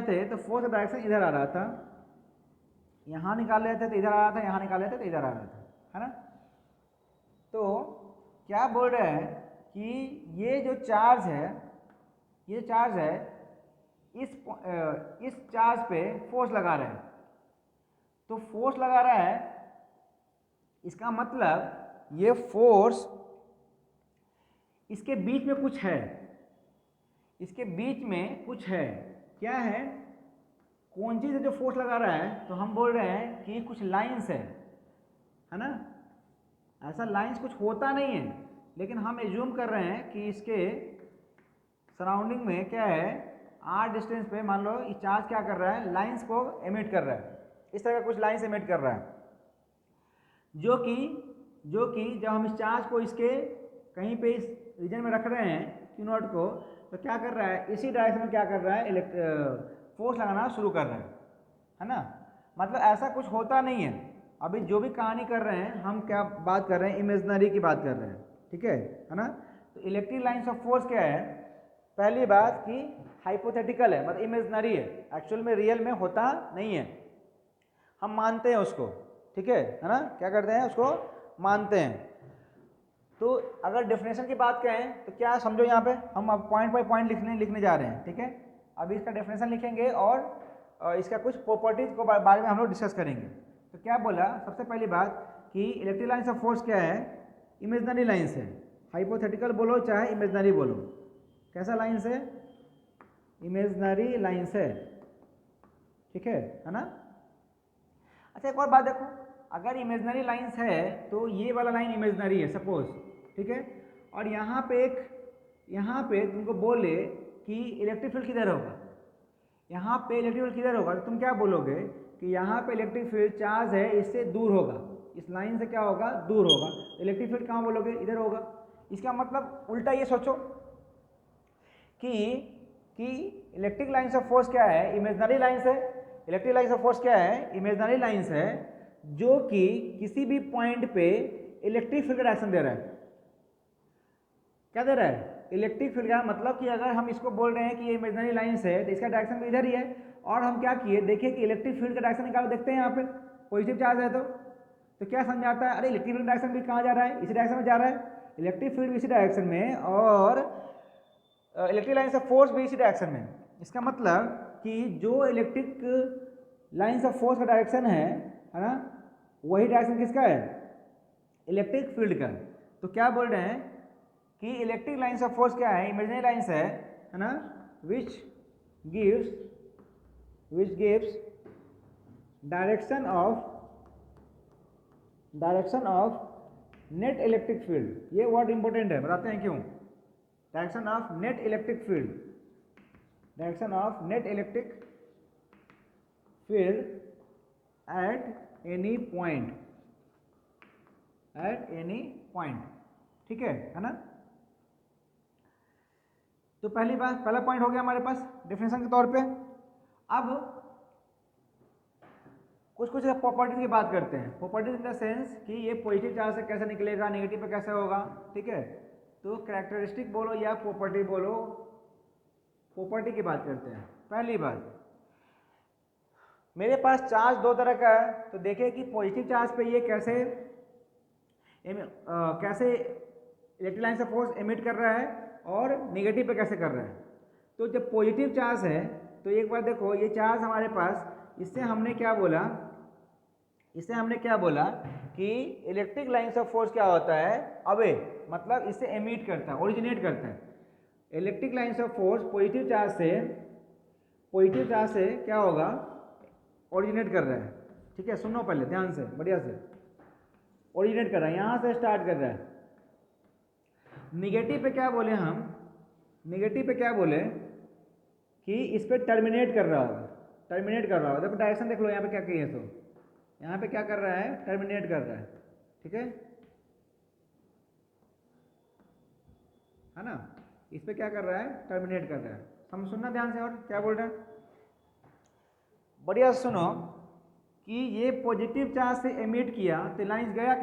Speaker 1: थे, तो फोर्स का डायरेक्शन इधर आ रहा था। यहाँ निकाल रहे थे तो इधर आ रहा था, यहाँ निकाल रहे थे तो इधर आ रहा था, है ना। तो क्या बोल रहे हैं कि ये जो चार्ज है, इस चार्ज पे फोर्स लगा रहे हैं। तो फोर्स लगा रहा है, इसका मतलब ये फोर्स इसके बीच में कुछ है, इसके बीच में कुछ है। क्या है, कौन चीज़ है जो फोर्स लगा रहा है, तो हम बोल रहे हैं कि कुछ लाइंस है ना। ऐसा लाइंस कुछ होता नहीं है, लेकिन हम एज्यूम कर रहे हैं कि इसके सराउंडिंग में क्या है, आर डिस्टेंस पे मान लो ये चार्ज क्या कर रहा है, लाइंस को एमिट कर रहा है। इस तरह का कुछ लाइंस एमिट कर रहा है, जो कि जब हम इस चार्ज को इसके कहीं पे इस रीजन में रख रहे हैं क्यू नॉट को, तो क्या कर रहा है, इसी डायरेक्शन में क्या कर रहा है, फोर्स लगाना शुरू कर रहे हैं, है ना। मतलब ऐसा कुछ होता नहीं है। अभी जो भी कहानी कर रहे हैं हम, क्या बात कर रहे हैं, इमेजनरी की बात कर रहे हैं, ठीक है ना। तो इलेक्ट्रिक लाइंस ऑफ फोर्स क्या है, पहली बात कि हाइपोथेटिकल है, मतलब इमेजनरी है, एक्चुअल में रियल में होता नहीं है, हम मानते हैं उसको, ठीक है ना। क्या करते हैं, उसको मानते हैं। तो अगर डेफिनेशन की बात करें तो क्या समझो, यहाँ पे हम अब पॉइंट बाय पॉइंट लिखने जा रहे हैं, ठीक है। अभी इसका डेफिनेशन लिखेंगे और इसका कुछ प्रॉपर्टीज को बारे में हम लोग डिस्कस करेंगे। तो क्या बोला, सबसे पहली बात कि इलेक्ट्रिक लाइंस ऑफ फोर्स क्या है, इमेजनरी लाइंस है। हाइपोथेटिकल बोलो चाहे इमेजनरी बोलो, कैसा लाइंस है, इमेजनरी लाइंस है, ठीक है ना। अच्छा, एक और बात देखो, अगर इमेजनरी लाइंस है तो ये वाला लाइन इमेजनरी है सपोज, ठीक है। और यहाँ पे तुमको बोले कि इलेक्ट्रिक फील्ड किधर होगा, यहाँ पे इलेक्ट्रिक फील्ड किधर होगा, तो तुम क्या बोलोगे कि यहाँ पे इलेक्ट्रिक फील्ड चार्ज है इससे दूर होगा, इस लाइन से क्या होगा, दूर होगा। इलेक्ट्रिक फील्ड कहाँ बोलोगे, इधर होगा। इसका मतलब उल्टा ये सोचो कि इलेक्ट्रिक लाइंस ऑफ फोर्स क्या है, इमेजनरी लाइंस है। इलेक्ट्रिक लाइंस ऑफ फोर्स क्या है, इमेजनरी लाइंस है, जो कि किसी भी पॉइंट पे इलेक्ट्रिक फील्ड का डायरेक्शन दे रहा है। क्या दे रहा है, इलेक्ट्रिक फील्ड का मतलब कि अगर हम इसको बोल रहे हैं कि ये इमेजनरी लाइंस है, तो इसका डायरेक्शन भी इधर ही है। और हम क्या किए, देखिए कि इलेक्ट्रिक फील्ड का डायरेक्शन निकालो, देखते हैं यहाँ पे पॉजिटिव चार्ज है तो क्या समझाता है, अरे इलेक्ट्रिक फील्ड डायरेक्शन भी कहाँ जा रहा है, इसी डायरेक्शन में जा रहा है, इलेक्ट्रिक फील्ड भी इसी डायरेक्शन में और इलेक्ट्रिक लाइन्स ऑफ फोर्स भी इसी डायरेक्शन में। इसका मतलब कि जो इलेक्ट्रिक लाइन्स ऑफ फोर्स का डायरेक्शन है ना, वही डायरेक्शन किसका है, इलेक्ट्रिक फील्ड का। तो क्या बोल रहे हैं कि इलेक्ट्रिक लाइन्स ऑफ फोर्स क्या है, इमेजिनरी लाइन्स है ना, which gives direction of net electric field. ये वर्ड इंपॉर्टेंट है, बताते हैं क्यों। Direction of net electric field, direction of net electric field at any point, ठीक है ना। तो पहला पॉइंट हो गया हमारे पास डेफिनेशन के तौर पे। अब कुछ प्रॉपर्टीज की बात करते हैं। प्रॉपर्टीज इन द सेंस कि ये पॉजिटिव चार्ज से कैसे निकलेगा, नेगेटिव पे कैसे होगा, ठीक है। तो कैरेक्टरिस्टिक बोलो या प्रॉपर्टी बोलो, प्रॉपर्टी की बात करते हैं। पहली बात, मेरे पास चार्ज दो तरह का है, तो देखिए कि पॉजिटिव चार्ज पे ये कैसे इलेक्ट्रिक लाइन से फोर्स एमिट कर रहा है और नेगेटिव पे कैसे कर रहा है। तो जब पॉजिटिव चार्ज है तो एक बार देखो, ये चार्ज हमारे पास, इससे हमने क्या बोला कि इलेक्ट्रिक लाइन्स ऑफ फोर्स क्या होता है, अवे, मतलब इससे एमिट करता है, ओरिजिनेट करता है। Electric lines of force positive charge से क्या होगा, ओरिजिनेट कर रहा है, ठीक है। सुनो पहले ध्यान से, बढ़िया से, ओरिजिनेट कर रहा है, यहाँ से स्टार्ट कर रहा है। निगेटिव पे क्या बोले हम, निगेटिव पे क्या बोले कि इस पे टर्मिनेट कर रहा होगा, देखो डायरेक्शन देख लो, यहाँ पे क्या किए, तो यहाँ पे क्या कर रहा है, टर्मिनेट कर रहा है, ठीक है ना। इस पे क्या कर रहा है, टर्मिनेट कर रहा है। हम सुनना ध्यान से, और क्या बोल रहे हैं, बढ़िया सुनो कि ये पॉजिटिव चार्ज से एमिट किया तो लाइंस गया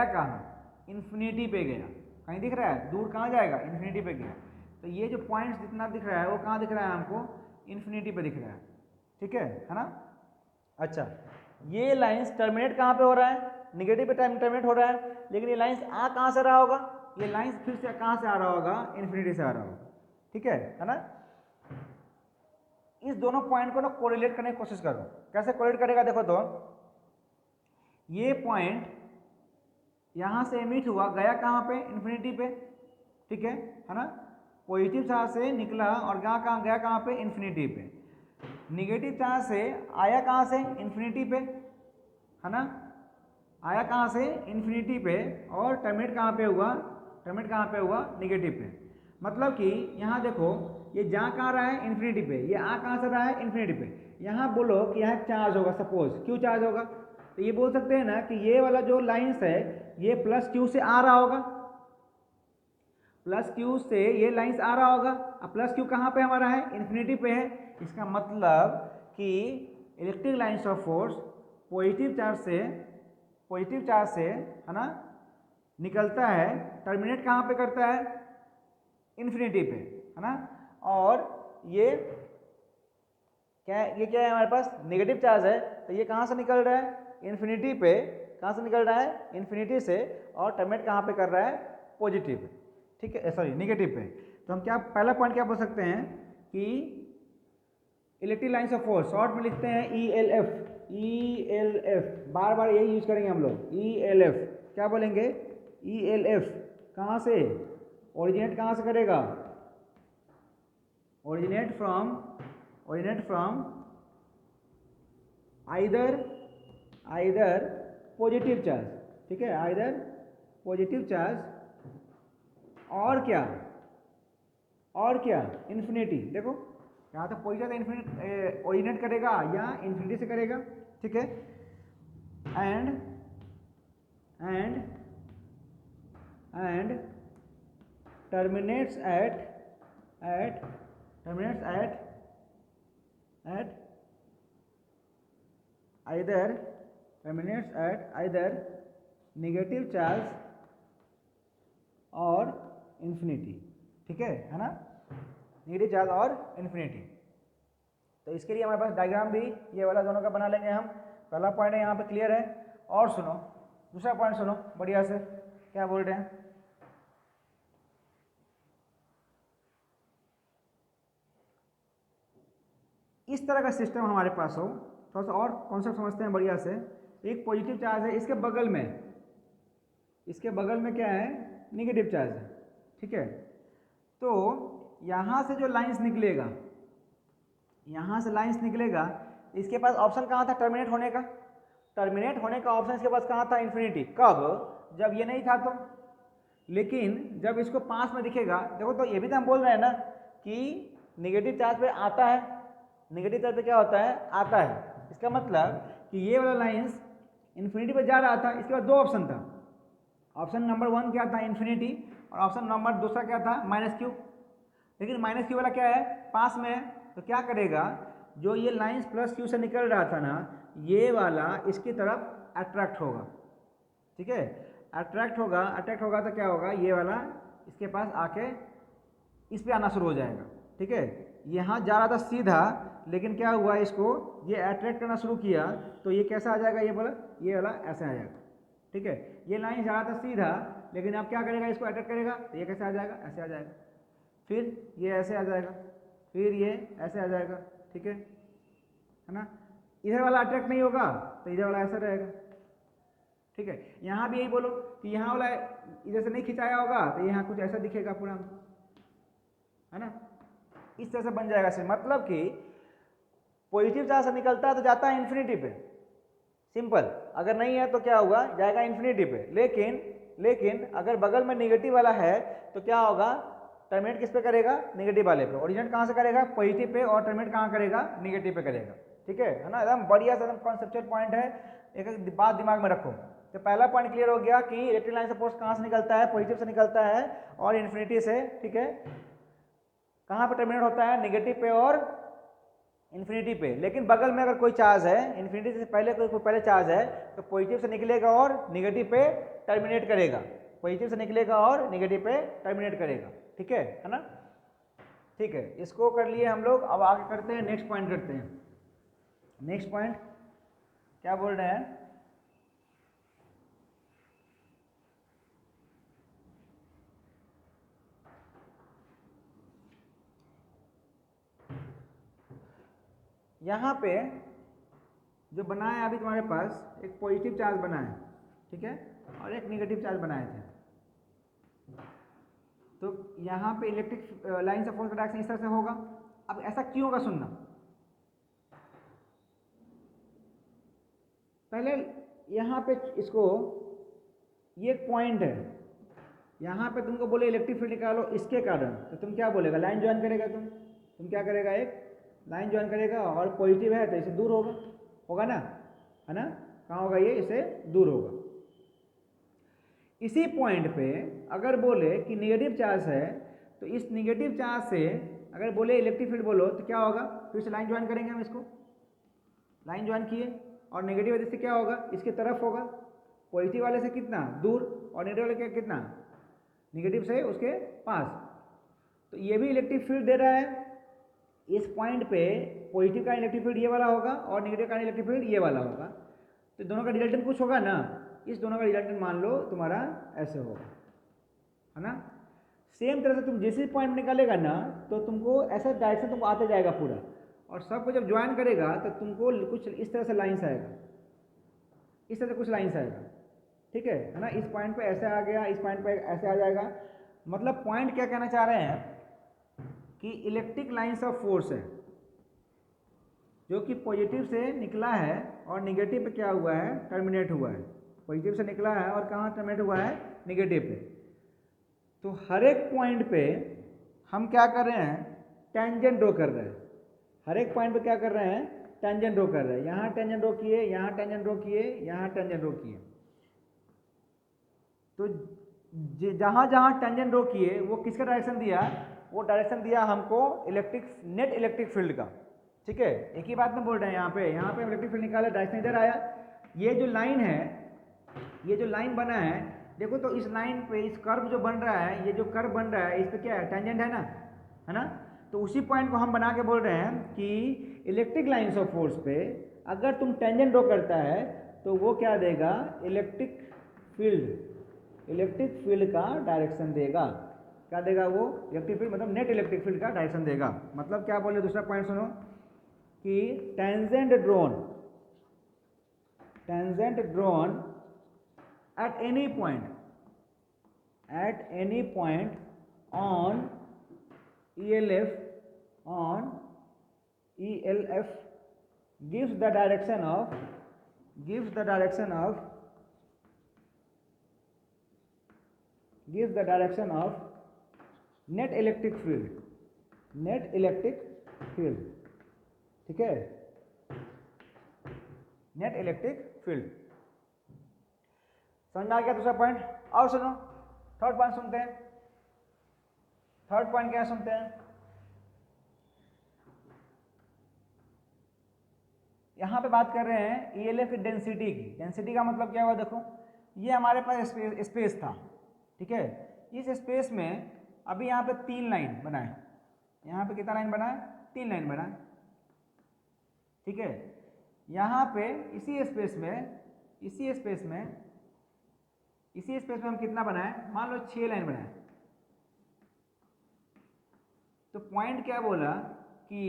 Speaker 1: कहाँ, इन्फिनिटी पे गया। कहीं दिख रहा है, दूर कहाँ जाएगा, इन्फिनिटी पे गया। तो ये जो पॉइंट्स जितना दिख रहा है वो कहाँ दिख रहा है हमको, इन्फिनिटी पे दिख रहा है, ठीक है ना। अच्छा, ये लाइंस टर्मिनेट कहाँ पे हो रहा है, निगेटिव पे टर्मिनेट हो रहा है, लेकिन ये लाइंस आ कहाँ से रहा होगा, ये लाइंस फिर से कहाँ से आ रहा होगा, इन्फिनिटी से आ रहा होगा, ठीक है ना। इस दोनों पॉइंट को ना कोरिलेट करने की कोशिश करो। कैसे कोरिलेट करेगा, देखो तो ये पॉइंट यहाँ से एमिट हुआ, गया कहाँ पे, इन्फिनिटी पे, ठीक है ना। पॉजिटिव चार्ज से निकला और गया कहाँ पे, इन्फिनिटी पे। निगेटिव चार्ज से आया कहाँ से, इन्फिनिटी पे, है ना, आया कहाँ से, इन्फिनिटी पे, और टर्मिनेट कहाँ पे हुआ, निगेटिव पे। मतलब कि यहाँ देखो, ये जा कहाँ रहा है, इन्फिनिटी पे, ये आ कहाँ से रहा है, इन्फिनिटी पे। यहाँ बोलो कि यहाँ चार्ज होगा, सपोज क्यू चार्ज होगा, तो ये बोल सकते हैं ना कि ये वाला जो लाइन्स है ये प्लस क्यू से आ रहा होगा, प्लस क्यू से ये लाइन्स आ रहा होगा। अब प्लस क्यू कहाँ पे हमारा है, इन्फिनिटी पे है। इसका मतलब कि electric lines of force positive charge से है ना निकलता है, टर्मिनेट कहाँ पे करता है, इन्फिनिटी पे, है ना। और ये क्या है हमारे पास, नेगेटिव चार्ज है, तो ये कहाँ से निकल रहा है, इन्फिनिटी पे, कहाँ से निकल रहा है, इन्फिनिटी से, और टर्मिनेट कहाँ पे कर रहा है, पॉजिटिव, ठीक है, सॉरी निगेटिव पे। तो हम क्या, पहला पॉइंट क्या बोल सकते हैं कि electric lines of force, short में लिखते हैं ELF, बार बार यही यूज करेंगे हम लोग, ELF। क्या बोलेंगे, ELF कहाँ से, ओरिजिनेट कहाँ से करेगा, originate from either positive charge, ठीक है, आइदर पॉजिटिव चार्ज, और क्या, इन्फिनिटी। देखो यहाँ तो पॉजिटिव इन्फिनिटी ओरिजिनेट करेगा या इन्फिनिटी से करेगा, ठीक है। And terminates at either negative charge और इन्फिनिटी, ठीक है ना, नेगेटिव चार्ज और इन्फिनिटी। तो इसके लिए हमारे पास डायग्राम भी ये वाला दोनों का बना लेंगे हम। पहला पॉइंट है यहाँ पे क्लियर है। और सुनो दूसरा पॉइंट सुनो बढ़िया से, क्या बोल रहे हैं। इस तरह का सिस्टम हमारे पास हो, थोड़ा सा और कॉन्सेप्ट समझते हैं बढ़िया से। एक पॉजिटिव चार्ज है, इसके बगल में क्या है, निगेटिव चार्ज है, ठीक है। तो यहाँ से जो लाइंस निकलेगा, यहाँ से लाइंस निकलेगा, इसके पास ऑप्शन कहाँ था, टर्मिनेट होने का। टर्मिनेट होने का ऑप्शन इसके पास कहाँ था, इन्फिनिटी। कब, जब ये नहीं था तो। लेकिन जब इसको पास में दिखेगा, देखो तो ये भी तो हम बोल रहे हैं ना कि निगेटिव चार्ज पे आता है, निगेटिव चार्ज पे क्या होता है, आता है। इसका मतलब कि ये वाला लाइंस इन्फिनिटी पे जा रहा था। इसके बाद दो ऑप्शन था, ऑप्शन नंबर 1 क्या था, इन्फिनिटी, और ऑप्शन नंबर दूसरा क्या था, -q। लेकिन -q वाला क्या है, पास में है, तो क्या करेगा, जो ये लाइंस +q से निकल रहा था ना, ये वाला इसकी तरफ अट्रैक्ट होगा, ठीक है। अट्रैक्ट होगा तो क्या होगा, ये वाला इसके पास आके इस पे आना शुरू हो जाएगा, ठीक है। यहाँ जा रहा था सीधा, लेकिन क्या हुआ, इसको ये अट्रैक्ट करना शुरू किया, तो ये कैसा आ जाएगा, ये बोला, ये वाला ऐसे आ जाएगा, ठीक है। ये लाइन जा रहा था सीधा, लेकिन अब क्या करेगा, इसको अट्रैक्ट करेगा, तो ये कैसे आ जाएगा, ऐसे आ जाएगा। फिर ये ऐसे आ जाएगा, फिर ये ऐसे आ जाएगा, ठीक है ना। इधर वाला अट्रैक्ट नहीं होगा तो इधर वाला ऐसा रहेगा, ठीक है। यहाँ भी यही बोलो कि यहाँ वाला इधर से नहीं खिंचाया होगा तो यहाँ कुछ ऐसा दिखेगा पूरा, है ना। इस तरह से बन जाएगा सिर्फ, मतलब कि पॉजिटिव चार्ज से निकलता है तो जाता है इन्फिनिटी पे, सिंपल। अगर नहीं है तो क्या होगा, जाएगा इन्फिनिटी पे। लेकिन अगर बगल में निगेटिव वाला है तो क्या होगा, टर्मिनेट किस पे करेगा, निगेटिव वाले पे। ओरिजिनेट कहाँ से करेगा, पॉजिटिव पे, और टर्मिनेट कहाँ करेगा, निगेटिव पे करेगा, ठीक है ना। एकदम बढ़िया से एकदम कॉन्सेप्चुअल पॉइंट है, एक बात दिमाग में रखो। तो पहला पॉइंट क्लियर हो गया कि इलेक्ट्रिक लाइन से फोर्स कहाँ से निकलता है, पॉजिटिव से निकलता है और इन्फिनिटी से, ठीक है। कहाँ पे टर्मिनेट होता है, निगेटिव पे और इन्फिनिटी पे। लेकिन बगल में अगर कोई चार्ज है, इन्फिनिटी से पहले कोई पहले चार्ज है, तो पॉजिटिव से निकलेगा और निगेटिव पे टर्मिनेट करेगा, पॉजिटिव से निकलेगा और निगेटिव पे टर्मिनेट करेगा, ठीक है ना। ठीक है, इसको कर लिए हम लोग। अब आगे करते हैं, नेक्स्ट पॉइंट करते हैं। नेक्स्ट पॉइंट क्या बोल रहे हैं, यहाँ पे जो बना है अभी तुम्हारे पास, एक पॉजिटिव चार्ज बना है, ठीक है, और एक नेगेटिव चार्ज बनाए थे। तो यहाँ पे इलेक्ट्रिक लाइन से फोर्स का डायरेक्शन इस तरह से होगा। अब ऐसा क्यों होगा, सुनना। पहले यहाँ पे इसको, ये एक पॉइंट है, यहाँ पे तुमको बोले इलेक्ट्रिक फील्ड निकालो इसके कारण, तो तुम क्या बोलेगा, लाइन ज्वाइन करेगा। तुम क्या करेगा, एक लाइन ज्वाइन करेगा, और पॉजिटिव है तो इसे दूर होगा ना, है ना। कहाँ होगा, ये इसे दूर होगा। इसी पॉइंट पे अगर बोले कि नेगेटिव चार्ज है, तो इस नेगेटिव चार्ज से अगर बोले इलेक्ट्रिक फील्ड बोलो, तो क्या होगा, फिर से लाइन ज्वाइन करेंगे हम इसको। लाइन ज्वाइन किए और नेगेटिव वाले से क्या होगा, इसके तरफ होगा, पॉजिटिव वाले से कितना दूर, और नेगेटिव वाले के कितना, नेगेटिव से उसके पास। तो ये भी इलेक्ट्रिक फील्ड दे रहा है। इस पॉइंट पे पॉजिटिव का इलेक्ट्रिक फील्ड ये वाला होगा और नेगेटिव का इलेक्ट्रिक फील्ड ये वाला होगा। तो दोनों का रिजल्टेंट कुछ होगा ना, इस दोनों का रिजल्टेंट मान लो तुम्हारा ऐसे होगा, है ना। सेम तरह से तुम जिस पॉइंट निकालेगा ना, तो तुमको ऐसा डायरेक्शन तुमको आते जाएगा पूरा, और सबको जब ज्वाइन करेगा तो तुमको कुछ इस तरह से लाइन्स आएगा, इस तरह से कुछ लाइन्स आएगा, ठीक है ना। इस पॉइंट पे ऐसे आ गया, इस पॉइंट पे ऐसे आ जाएगा। मतलब पॉइंट क्या कहना चाह रहे हैं कि इलेक्ट्रिक लाइन्स ऑफ फोर्स है जो कि पॉजिटिव से निकला है और निगेटिव पे क्या हुआ है, टर्मिनेट हुआ है। पॉजिटिव से निकला है और कहाँ टर्मिनेट हुआ है, निगेटिव पे। तो हर एक पॉइंट पे हम क्या कर रहे हैं, टेंजेंट ड्रॉ कर रहे हैं। हर एक पॉइंट पे क्या कर रहे हैं, टेंजेंट ड्रॉ कर रहे हैं। यहाँ टेंजेंट ड्रॉ किए, यहाँ टेंजेंट ड्रॉ किए, यहाँ टेंजेंट ड्रॉ किए। तो जहाँ जहाँ टेंजेंट ड्रॉ किए वो किसका डायरेक्शन दिया, वो डायरेक्शन दिया हमको नेट इलेक्ट्रिक फील्ड का, ठीक है। एक ही बात में बोल रहे हैं, यहाँ पे इलेक्ट्रिक फील्ड निकाला, डायरेक्शन इधर आया। ये जो लाइन है, ये जो लाइन बना है, देखो तो इस लाइन पे इस कर्व जो बन रहा है, ये जो कर्व बन रहा है, इस पे क्या है, टेंजेंट है ना। तो उसी पॉइंट को हम बना के बोल रहे हैं कि इलेक्ट्रिक लाइन्स ऑफ फोर्स पे अगर तुम टेंजेंट ड्रॉ करता है तो वो क्या देगा, इलेक्ट्रिक फील्ड का डायरेक्शन देगा। क्या देगा वो, इलेक्ट्रिक फील्ड मतलब नेट इलेक्ट्रिक फील्ड का डायरेक्शन देगा। मतलब क्या बोले, दूसरा पॉइंट सुनो कि tangent drawn at any point on ELF gives the direction of net electric field, ठीक है, नेट इलेक्ट्रिक फील्ड। समझ आ गया दूसरा पॉइंट। और सुनो थर्ड पॉइंट सुनते हैं। थर्ड पॉइंट क्या सुनते हैं, यहां पे बात कर रहे हैं ईएलएफ की डेंसिटी की। डेंसिटी का मतलब क्या हुआ, देखो ये हमारे पास स्पेस था, ठीक है। इस स्पेस में अभी यहाँ पे 3 लाइन बना है। यहाँ पे कितना लाइन बना है, 3 लाइन बना है, ठीक है। यहाँ पे इसी स्पेस में हम कितना बनाए, मान लो 6 लाइन बनाए। तो पॉइंट क्या बोला कि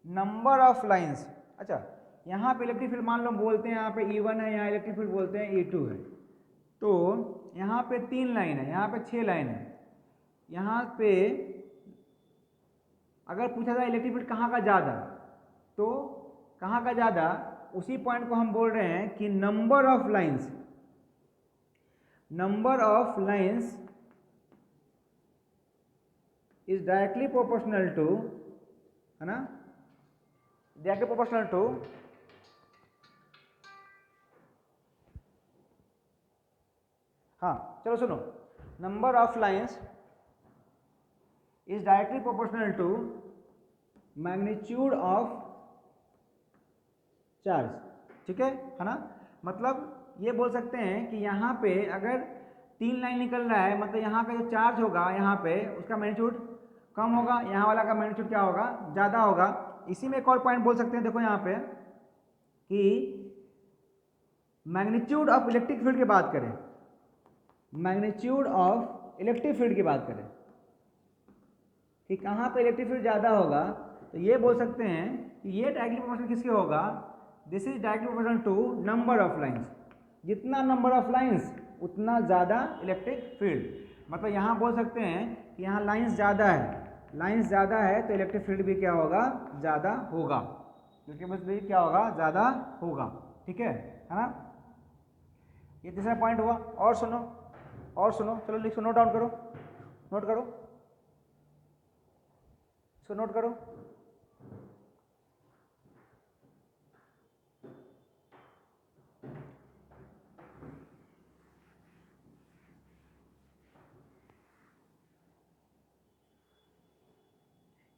Speaker 1: नंबर ऑफ लाइंस, अच्छा यहाँ पे इलेक्ट्रिक फील्ड मान लो बोलते हैं यहाँ पे E1 है, यहाँ इलेक्ट्रिक फील्ड बोलते हैं E2 है। तो यहाँ पे 3 लाइन है, यहाँ पे 6 लाइन है। यहाँ पे अगर पूछा जाए इलेक्ट्रिक फील्ड कहाँ का ज़्यादा, तो कहाँ का ज़्यादा, उसी पॉइंट को हम बोल रहे हैं कि number of lines is directly proportional to, है ना, डायरेक्टली प्रोपोर्शनल टू हाँ चलो सुनो, number of lines is directly proportional to magnitude of charge, ठीक है ना। मतलब ये बोल सकते हैं कि यहाँ पे अगर 3 लाइन निकल रहा है, मतलब यहाँ का जो चार्ज होगा यहाँ पे उसका मैग्नीट्यूड कम होगा, यहाँ वाला का मैग्नीट्यूड क्या होगा, ज़्यादा होगा। इसी में एक और पॉइंट बोल सकते हैं, देखो यहाँ पे कि मैग्नीट्यूड ऑफ इलेक्ट्रिक फील्ड की बात करें, मैग्नीट्यूड ऑफ इलेक्ट्रिक फील्ड की बात करें कि कहाँ पे इलेक्ट्रिक फील्ड ज़्यादा होगा, तो ये बोल सकते हैं कि ये डायरेक्टली प्रोपोर्शनल किसके होगा, this is directly proportional to number of lines. जितना नंबर ऑफ लाइंस उतना ज़्यादा इलेक्ट्रिक फील्ड। मतलब यहाँ बोल सकते हैं कि यहाँ लाइंस ज़्यादा है, तो इलेक्ट्रिक फील्ड भी क्या होगा, ज़्यादा होगा, इलेक्ट्रिक फील्ड भी क्या होगा, ज़्यादा होगा, ठीक है ना। ये तीसरा पॉइंट हुआ। और सुनो चलो लिखो, नोट डाउन करो, नोट करो।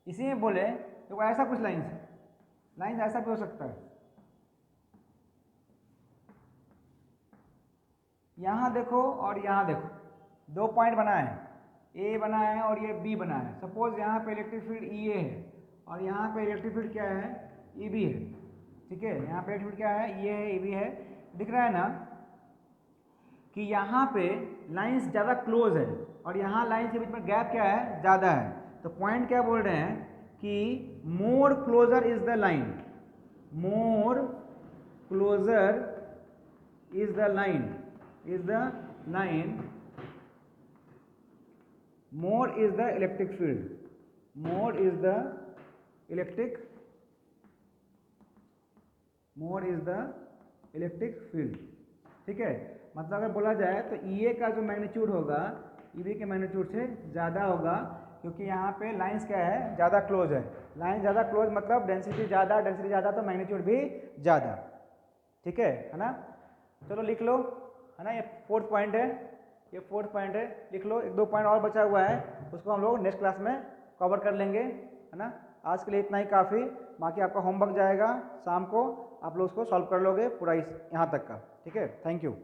Speaker 1: इसी में बोले तो ऐसा कुछ लाइंस ऐसा भी हो सकता है। यहाँ देखो और यहाँ देखो, 2 पॉइंट बना है, ए बना है और ये बी बना है। सपोज यहाँ पे इलेक्ट्रिक फील्ड ई ए है और यहाँ पे इलेक्ट्रिक फील्ड क्या है, ई बी है, ठीक है। यहाँ पे इलेक्ट्रिक फील्ड क्या है, ई ए है, ई बी है। दिख रहा है ना कि यहाँ पे लाइंस ज़्यादा क्लोज है और यहाँ लाइंस के बीच में गैप क्या है, ज़्यादा है। तो पॉइंट क्या बोल रहे हैं कि more closer is the line, more closer is the line, more is the electric field, more is the electric field, ठीक है। मतलब अगर बोला जाए तो EA का जो मैग्नीट्यूड होगा EB के मैग्नीट्यूड से ज़्यादा होगा, क्योंकि यहाँ पे लाइंस क्या है, ज़्यादा क्लोज है। लाइन ज़्यादा क्लोज मतलब डेंसिटी ज़्यादा तो मैग्नीट्यूड भी ज़्यादा, ठीक है ना। चलो लिख लो, है ना, ये 4th पॉइंट है, लिख लो। 1-2 पॉइंट और बचा हुआ है, उसको हम लोग नेक्स्ट क्लास में कवर कर लेंगे, है ना। आज के लिए इतना ही काफ़ी। बाकी आपका होमवर्क जाएगा शाम को, आप लोग उसको सॉल्व कर लोगे पूरा यहाँ तक का, ठीक है। Thank you.